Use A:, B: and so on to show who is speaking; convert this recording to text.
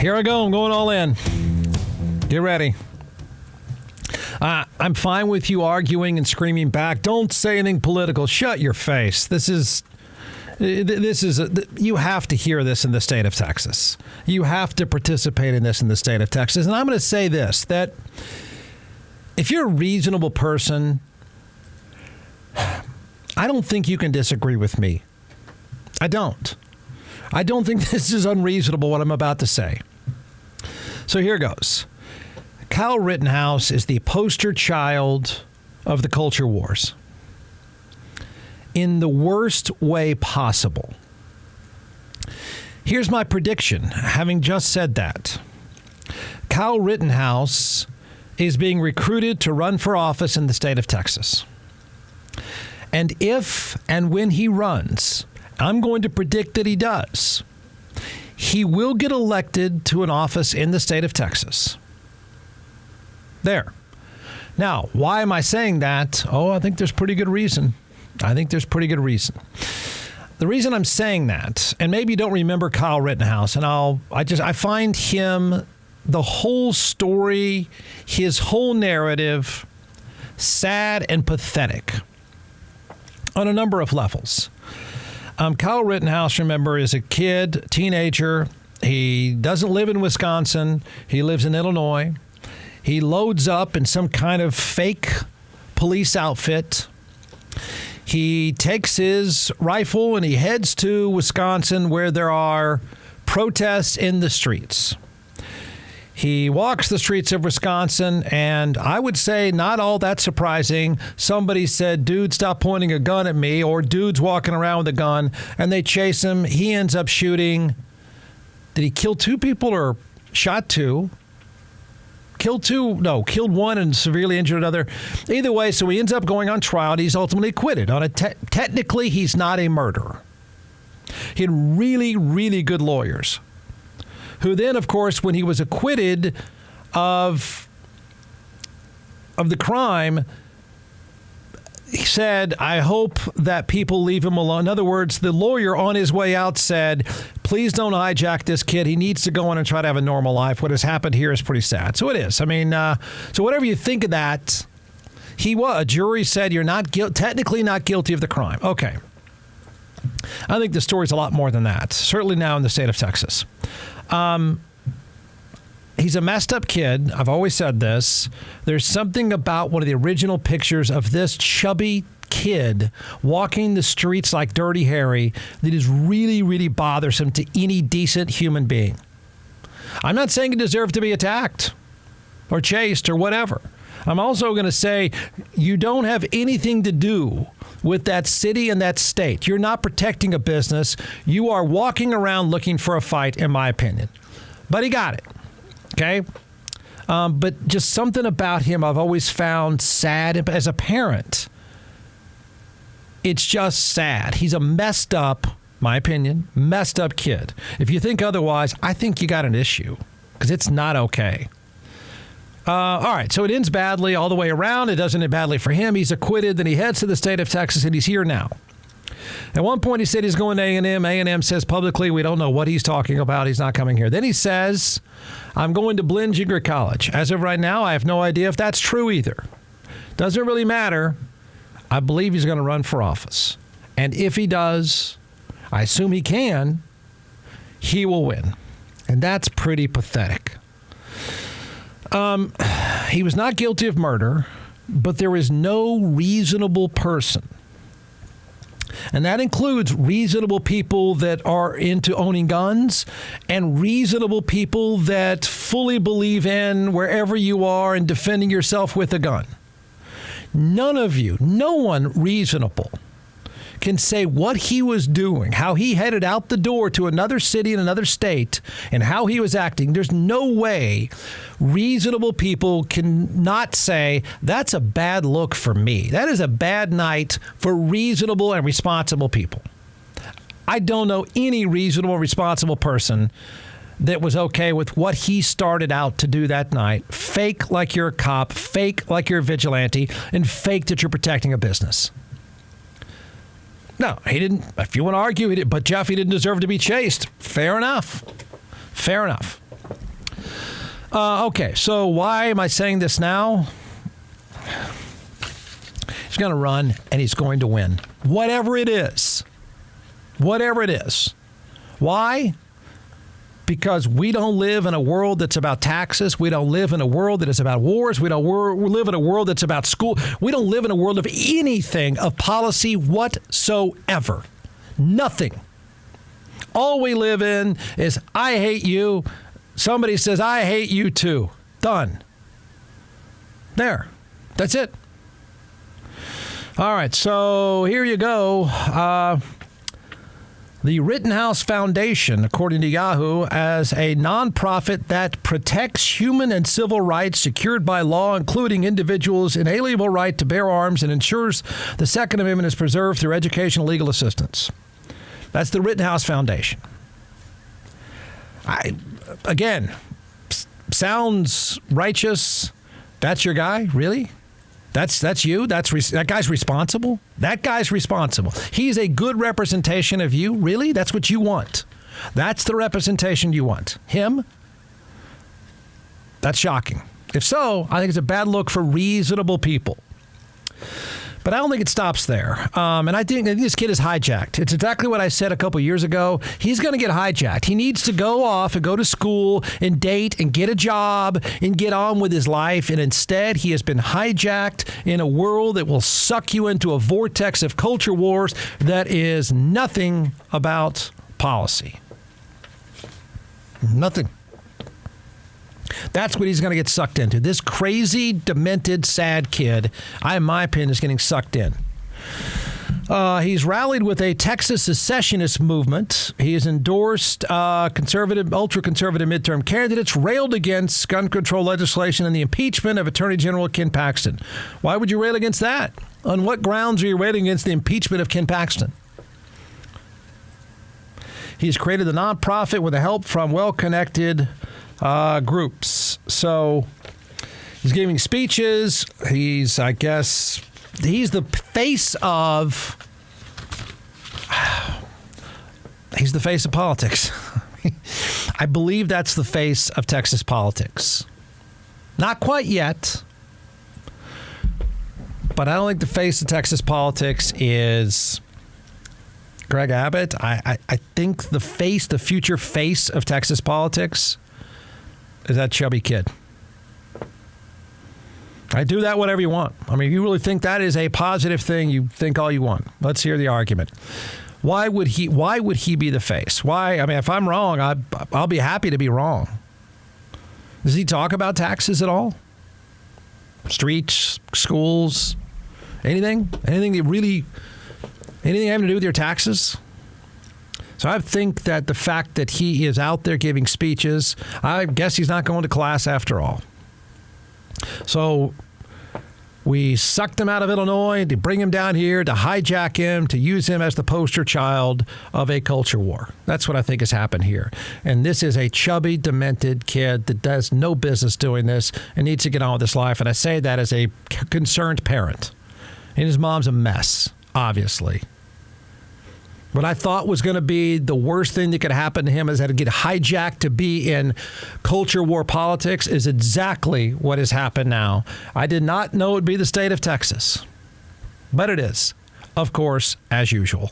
A: Here I go. I'm going all in. Get ready. I'm fine with you arguing and screaming back. Don't say anything political. Shut your face. You have to hear this in the state of Texas. You have to participate in this in the state of Texas. And I'm going to say this, that if you're a reasonable person, I don't think you can disagree with me. I don't think this is unreasonable, what I'm about to say. So here goes. Kyle Rittenhouse is the poster child of the culture wars in the worst way possible. Here's my prediction, having just said that. Kyle Rittenhouse is being recruited to run for office in the state of Texas. And if and when he runs, I'm going to predict that he does, he will get elected to an office in the state of Texas. There. Now, why am I saying that? I think there's pretty good reason. The reason I'm saying that, and maybe you don't remember Kyle Rittenhouse, and I find him, the whole story, his whole narrative, sad and pathetic on a number of levels. Kyle Rittenhouse, remember, is a kid, teenager. He doesn't live in Wisconsin. He lives in Illinois. He loads up in some kind of fake police outfit. He takes his rifle and he heads to Wisconsin, where there are protests in the streets. He walks the streets of Wisconsin, and I would say not all that surprising. Somebody said, "Dude, stop pointing a gun at me," or "Dude's walking around with a gun," and they chase him. He ends up shooting. Did he kill two people or shot two? Killed two? No, killed one and severely injured another. Either way, so he ends up going on trial, and he's ultimately acquitted. Technically, he's not a murderer. He had really, really good lawyers, who then, of course, when he was acquitted of the crime, he said, "I hope that people leave him alone." In other words, the lawyer on his way out said, "Please don't hijack this kid. He needs to go in and try to have a normal life. What has happened here is pretty sad." So it is. I mean, so whatever you think of that, a jury said you're technically not guilty of the crime. Okay. I think the story's a lot more than that, certainly now in the state of Texas. He's a messed up kid. I've always said this. There's something about one of the original pictures of this chubby kid walking the streets like Dirty Harry that is really, really bothersome to any decent human being. I'm not saying he deserves to be attacked or chased or whatever. I'm also going to say you don't have anything to do with that city and that state. You're not protecting a business. You are walking around looking for a fight, in my opinion. But he got it. Okay? But just something about him I've always found sad. As a parent, it's just sad. He's a messed up, my opinion, messed up kid. If you think otherwise, I think you got an issue, because it's not okay. All right, so it ends badly all the way around. It doesn't end badly for him. He's acquitted. Then he heads to the state of Texas, and he's here now. At one point, he said he's going to A&M. A&M says publicly, we don't know what he's talking about. He's not coming here. Then he says, I'm going to Blenjinger College. As of right now, I have no idea if that's true either. Doesn't really matter. I believe he's going to run for office. And if he does, I assume he can, he will win. And that's pretty pathetic. He was not guilty of murder, but there is no reasonable person. And that includes reasonable people that are into owning guns and reasonable people that fully believe in wherever you are and defending yourself with a gun. None of you, no one reasonable, can say what he was doing, how he headed out the door to another city in another state, and how he was acting. There's no way reasonable people can not say, that's a bad look for me. That is a bad night for reasonable and responsible people. I don't know any reasonable, responsible person that was okay with what he started out to do that night. Fake like you're a cop, fake like you're a vigilante, and fake that you're protecting a business. No, he didn't. If you want to argue, he did. But Jeff, he didn't deserve to be chased. Fair enough. Fair enough. Okay, so why am I saying this now? He's going to run, and he's going to win. Whatever it is. Whatever it is. Why? Because we don't live in a world that's about taxes. We don't live in a world that is about wars. We don't live in a world that's about school. We don't live in a world of anything of policy whatsoever. Nothing. All we live in is, I hate you. Somebody says, I hate you too. Done. There. That's it. All right, so here you go. The Rittenhouse Foundation, according to Yahoo, as a nonprofit that protects human and civil rights secured by law, including individuals' inalienable right to bear arms, and ensures the Second Amendment is preserved through educational legal assistance. That's the Rittenhouse Foundation. Again, sounds righteous. That's your guy? Really? That's you? That guy's responsible? That guy's responsible. He's a good representation of you? Really? That's what you want? That's the representation you want? Him? That's shocking. If so, I think it's a bad look for reasonable people. But I don't think it stops there. And I think this kid is hijacked. It's exactly what I said a couple years ago. He's going to get hijacked. He needs to go off and go to school and date and get a job and get on with his life. And instead, he has been hijacked in a world that will suck you into a vortex of culture wars that is nothing about policy. Nothing. That's what he's going to get sucked into. This crazy, demented, sad kid, in my opinion, is getting sucked in. He's rallied with a Texas secessionist movement. He has endorsed conservative, ultra-conservative midterm candidates, railed against gun control legislation and the impeachment of Attorney General Ken Paxton. Why would you rail against that? On what grounds are you railing against the impeachment of Ken Paxton? He's created a nonprofit with the help from well-connected groups. So he's giving speeches. He's the face of politics. I believe that's the face of Texas politics. Not quite yet, but I don't think the face of Texas politics is Greg Abbott. I think the future face of Texas politics is that chubby kid. I do that whatever you want. I mean, if you really think that is a positive thing, you think all you want. Let's hear the argument. Why would he be the face? Why? I mean, if I'm wrong, I'll be happy to be wrong. Does he talk about taxes at all? Streets, schools, anything? Anything having to do with your taxes? So I think that the fact that he is out there giving speeches, I guess he's not going to class after all. So we sucked him out of Illinois to bring him down here, to hijack him, to use him as the poster child of a culture war. That's what I think has happened here. And this is a chubby, demented kid that does no business doing this and needs to get on with his life. And I say that as a concerned parent. And his mom's a mess, obviously. What I thought was going to be the worst thing that could happen to him is that he'd get hijacked to be in culture war politics is exactly what has happened now. I did not know it would be the state of Texas, but it is, of course, as usual.